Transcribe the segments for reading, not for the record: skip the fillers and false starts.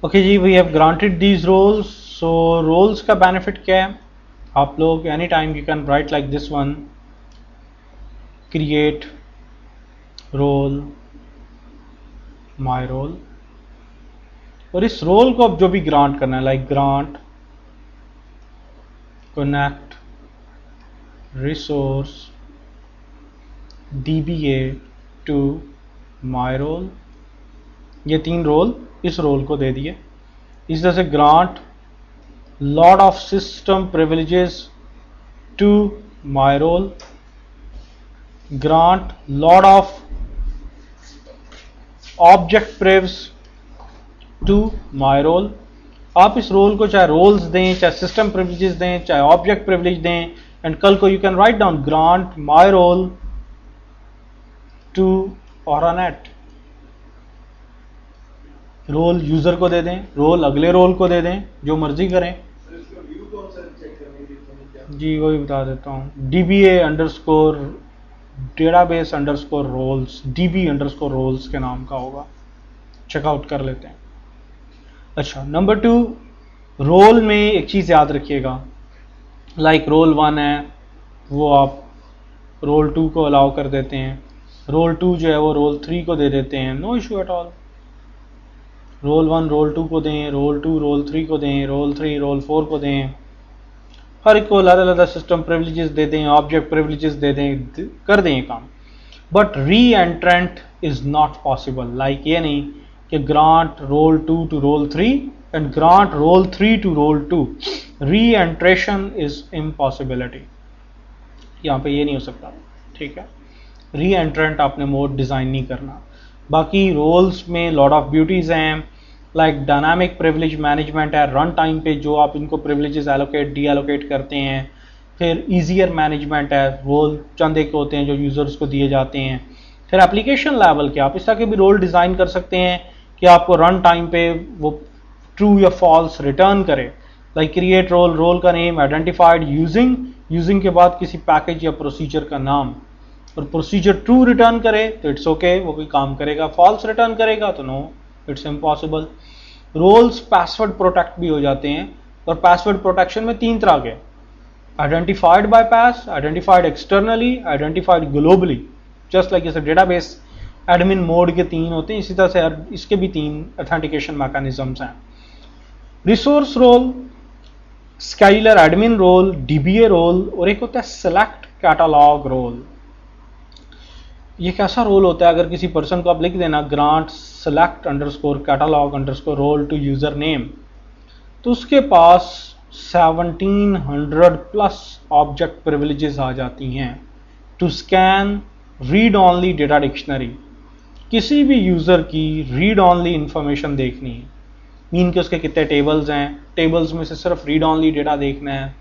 Okay जी, we have granted these roles. So roles का benefit क्या है? आप लोग any time you can write like this one, create role my role, और इस रोल को अब जो भी ग्रांट करना है, like grant connect resource DBA to my role, ये 3 रोल इस रोल को दे दिए. इस तरह से grant lot of system privileges to my role, grant lot of object privs to my role. आप इस रोल को चाहे रोल्स दें, चाहे सिस्टम प्रिविलेजेस दें, चाहे ऑब्जेक्ट प्रिविलेज दें, एंड कल को you can write down grant my role to oranet. Role user को दे दें, रोल अगले रोल को दे दें, जो मर्जी करें. जी वही बता देता हूँ. DBA underscore database underscore roles, DB underscore roles के नाम का होगा. चेकआउट कर लेते हैं. अच्छा, नंबर 2, रोल में एक चीज़ याद रखिएगा, लाइक रोल 1 है वो आप रोल 2 को अलाउ कर देते हैं, रोल 2 जो है वो रोल 3 को दे देते हैं, no issue at all. Role 1 role 2 को दें, रोल 2 रोल 3 को दें, रोल 3 रोल 4 को दें, हर एक को अलग अलग सिस्टम प्रिविलेजेस दे दें, ऑब्जेक्ट प्रिविलेजेस दे दें, कर दें ये काम. But reentrant is not possible. Like ये नहीं कि grant role 2 to role 3 and grant role 3 to role 2. री एंट्रेशन इज इम्पॉसिबिलिटी, यहाँ पे ये नहीं हो सकता. ठीक है, री एंट्रेंट आपने मोड डिज़ाइन नहीं करना. बाकी रोल्स में लॉट ऑफ ब्यूटीज़ हैं, लाइक डायनामिक प्रिविलेज मैनेजमेंट है, रन टाइम पे जो आप इनको प्रिविलेजेस एलोकेट डी एलोकेट करते हैं. फिर ईजियर मैनेजमेंट है, रोल चंद एक होते हैं जो यूज़र्स को दिए जाते हैं. फिर एप्लीकेशन लेवल के आप इस तरह के भी रोल डिज़ाइन कर सकते हैं कि आपको रन टाइम पे वो ट्रू या फॉल्स रिटर्न करे. लाइक क्रिएट रोल, रोल का नेम आइडेंटिफाइड यूजिंग के बाद किसी पैकेज या प्रोसीजर का नाम, और प्रोसीजर ट्रू रिटर्न करे तो इट्स ओके, वो कोई काम करेगा. फॉल्स रिटर्न करेगा तो no, it's impossible. Roles password protect भी हो जाते हैं, और पासवर्ड प्रोटेक्शन में 3 तरह के, identified by pass, identified externally, identified globally. Just like जैसे डेटाबेस एडमिन मोड के 3 होते हैं, इसी तरह से इसके भी 3 ऑथेंटिकेशन मैकेनिज्म्स हैं. Resource role, scalar admin role, DBA role, और एक होता है सेलेक्ट कैटलॉग रोल. ये कैसा रोल होता है? अगर किसी पर्सन को आप लिख देना grant select underscore catalogue underscore role to user name, तो उसके पास 1700 प्लस ऑब्जेक्ट प्रिविलेजेस आ जाती हैं to scan read only data dictionary. किसी भी यूजर की रीड ऑनली इंफॉर्मेशन देखनी है, मीन के उसके कितने टेबल्स हैं, टेबल्स में से सिर्फ रीड ऑनली डेटा देखना है,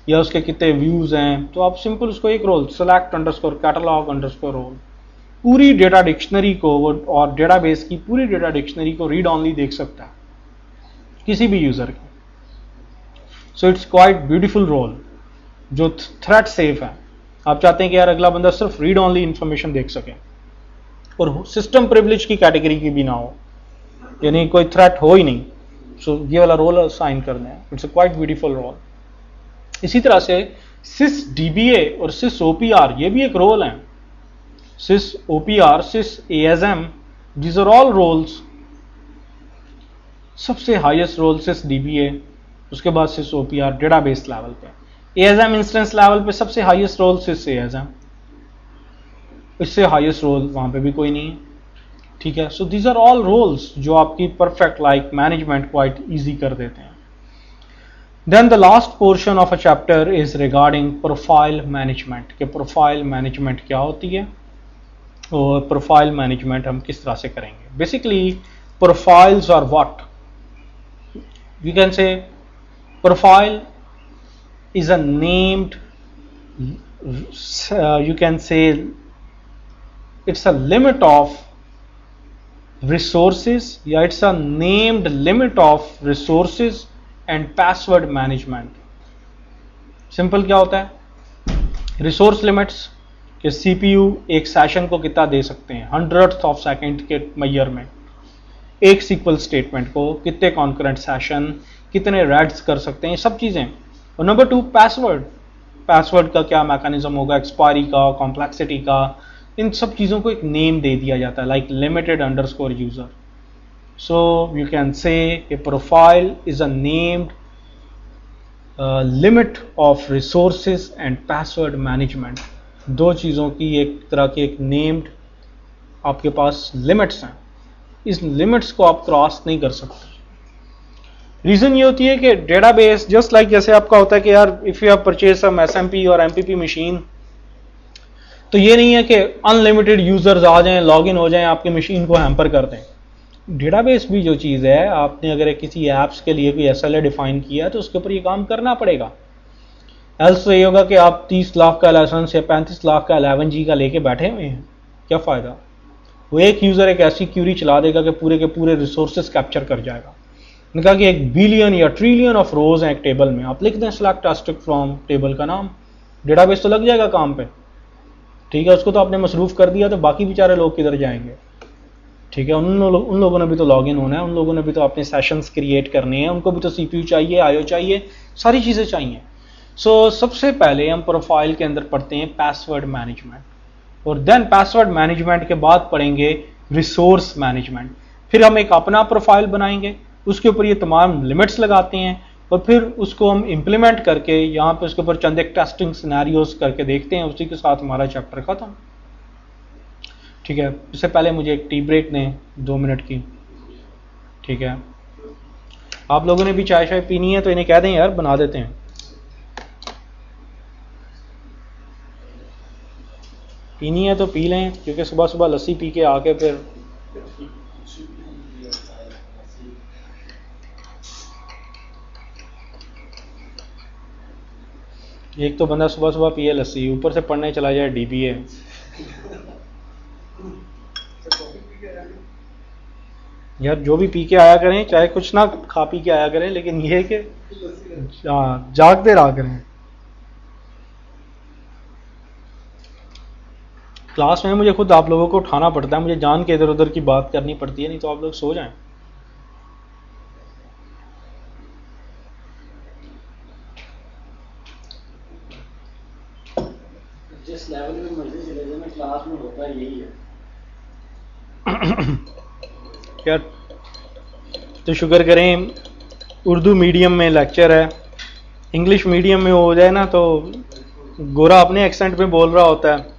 या उसके कितने व्यूज हैं, तो आप सिंपल उसको एक role select underscore catalogue underscore role पूरी डेटा डिक्शनरी को और डेटाबेस की पूरी डेटा डिक्शनरी को रीड ऑनली देख सकता है किसी भी यूजर की. So it's quite beautiful role जो थ्रेट सेफ है. आप चाहते हैं कि यार अगला बंदा सिर्फ रीड ऑनली इंफॉर्मेशन देख सके और सिस्टम प्रिविलेज की कैटेगरी की भी ना हो, यानी कोई थ्रेट हो ही नहीं. सो ये वाला रोल साइन करना है. It's a quite beautiful role. इसी तरह से सिस DBA और सिस OPR ये भी एक रोल है. sys OPR, sys ASM, these are all roles. सबसे हाईएस्ट रोल sys DBA, उसके बाद sys OPR डेटाबेस लेवल पे. ASM इंस्टेंस लेवल पे सबसे हाईएस्ट रोल sys ASM, इससे हाईएस्ट रोल वहां पे भी कोई नहीं है. ठीक है, so these are all roles जो आपकी perfect like management quite easy कर देते हैं. Then the last portion of a chapter is regarding profile management, कि प्रोफाइल मैनेजमेंट क्या होती है और प्रोफाइल मैनेजमेंट हम किस तरह से करेंगे. Basically profiles are what you can say profile is a named, you can say it's a limit of resources, या it's a named limit of resources and password management. Simple क्या होता है? Resource limits कि CPU एक session को कितना दे सकते हैं, 100th ऑफ सेकेंड के मैयर में. एक सीक्वल स्टेटमेंट को, कितने कॉन्करेंट सेशन, कितने रेड्स कर सकते हैं, ये सब चीज़ें। और नंबर 2 पासवर्ड, पासवर्ड का क्या मैकेनिज्म होगा, एक्सपायरी का, कॉम्प्लेक्सिटी का, इन सब चीज़ों को एक नेम दे दिया जाता है, like limited underscore user. So you can से ए profile is a named limit of resources and password management. दो चीज़ों की एक तरह की एक नेम्ड आपके पास लिमिट्स हैं, इस लिमिट्स को आप क्रॉस नहीं कर सकते। रीजन ये होती है कि डेटाबेस जस्ट लाइक जैसे आपका होता है कि यार if you have purchase some SMP और एमपीपी मशीन, तो ये नहीं है कि अनलिमिटेड यूजर्स आ जाएं, लॉगिन हो जाएं, आपकी मशीन को हैम्पर कर दें। डेटाबेस भी जो चीज़ है, आपने अगर किसी ऐप्स के लिए कोई एसएलए डिफाइन किया है तो उसके ऊपर ये काम करना पड़ेगा। एल्स तो ये होगा कि आप 30 लाख का लाइसेंस या 35 लाख का 11G का लेके बैठे हुए हैं, क्या फ़ायदा। वो एक यूज़र एक ऐसी क्यूरी चला देगा कि पूरे के पूरे रिसोर्सेज कैप्चर कर जाएगा। मैंने कहा कि 1 बिलियन या ट्रिलियन ऑफ रोज हैं एक टेबल में, आप लिख दें सेलेक्ट टेस्ट फ्रॉम टेबल का नाम, डेटाबेस तो लग जाएगा काम पे, ठीक है। उसको तो आपने मसरूफ कर दिया, तो बाकी बेचारे लोग किधर जाएंगे, ठीक है। उन लोगों ने भी तो लॉग इन होना है, उन लोगों ने भी तो अपने सेशंस क्रिएट करने हैं, उनको भी तो CPU चाहिए, IO चाहिए, सारी चीज़ें चाहिए। सो सबसे पहले हम प्रोफाइल के अंदर पढ़ते हैं पासवर्ड मैनेजमेंट, और देन पासवर्ड मैनेजमेंट के बाद पढ़ेंगे रिसोर्स मैनेजमेंट। फिर हम एक अपना प्रोफाइल बनाएंगे, उसके ऊपर ये तमाम लिमिट्स लगाते हैं, और फिर उसको हम इम्प्लीमेंट करके यहाँ पे उसके ऊपर चंद एक टेस्टिंग सिनेरियोस करके देखते हैं, उसी के साथ हमारा चैप्टर खत्म, ठीक है। उससे पहले मुझे एक टी ब्रेक दें 2 मिनट की, ठीक है। आप लोगों ने भी चाय शाय पीनी है तो इन्हें कह दें यार बना देते हैं। पीनी है तो पी लें, क्योंकि सुबह सुबह लस्सी पी के आके फिर एक तो बंदा सुबह सुबह पिए लस्सी, ऊपर से पढ़ने चला जाए DBA। यार जो भी पी के आया करें, चाहे कुछ ना खा पी के आया करें, लेकिन ये कि जागते रहा करें। क्लास में मुझे खुद आप लोगों को उठाना पड़ता है, मुझे जान के इधर उधर की बात करनी पड़ती है, नहीं तो आप लोग सो जाएं। जिस लेवल में मर्जी चले जाए, क्लास में होता यही है। यार तो शुक्र करें उर्दू मीडियम में लेक्चर है, इंग्लिश मीडियम में हो जाए ना तो गोरा अपने एक्सेंट में बोल रहा होता है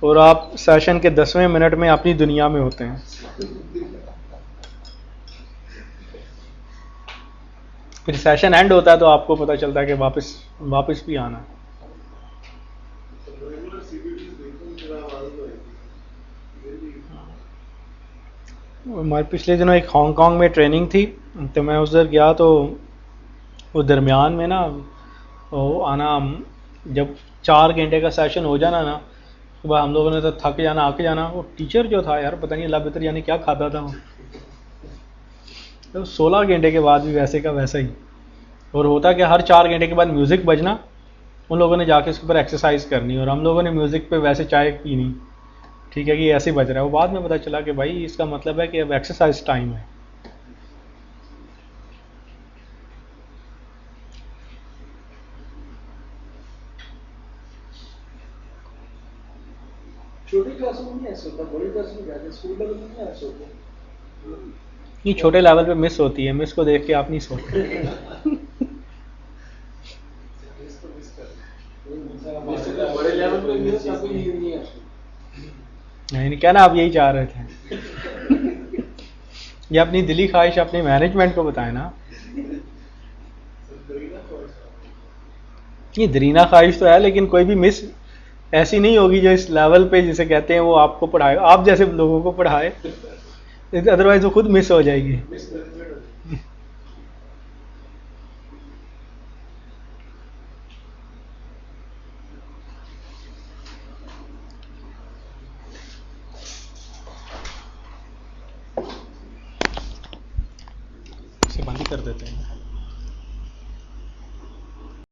और आप सेशन के 10वें मिनट में अपनी दुनिया में होते हैं। फिर सेशन एंड होता है तो आपको पता चलता है कि वापस भी आना है। हमारे पिछले दिनों एक हांगकांग में ट्रेनिंग थी, तो मैं उधर गया, तो वो दरमियान में ना वो आना, जब 4 घंटे का सेशन हो जाना ना, सुबह हम लोगों ने तो थक जाना, आके जाना। वो टीचर जो था यार, पता नहीं अल्लाह बेहतर यानी क्या खाता था वो, तो 16 घंटे के बाद भी वैसे का वैसा ही। और होता कि हर 4 घंटे के बाद म्यूज़िक बजना, उन लोगों ने जाके उसके ऊपर एक्सरसाइज करनी, और हम लोगों ने म्यूज़िक पे वैसे चाय पीनी, ठीक है कि ऐसे बज रहा है। वो बाद में पता चला कि भाई इसका मतलब है कि अब एक्सरसाइज टाइम है। छोटी क्लासों में नहीं ऐसा होता, बड़ी क्लास में जाते, स्कूल लेवल में नहीं ऐसा होता। नहीं, छोटे लेवल पे मिस होती है, मिस को देख के आप नहीं सोते। बड़े लेवल पे मिस आपको नहीं है। नहीं क्या ना, आप यही चाह रहे थे। ये अपनी दिली ख्वाहिश अपने मैनेजमेंट को बताए ना। ये दरीना ख्वाहिश तो है, लेकिन कोई भी मिस ऐसी नहीं होगी जो इस लेवल पे जिसे कहते हैं वो आपको पढ़ाए, आप जैसे लोगों को पढ़ाए, अदरवाइज वो खुद मिस हो जाएगी। इसे बंद ही कर देते हैं।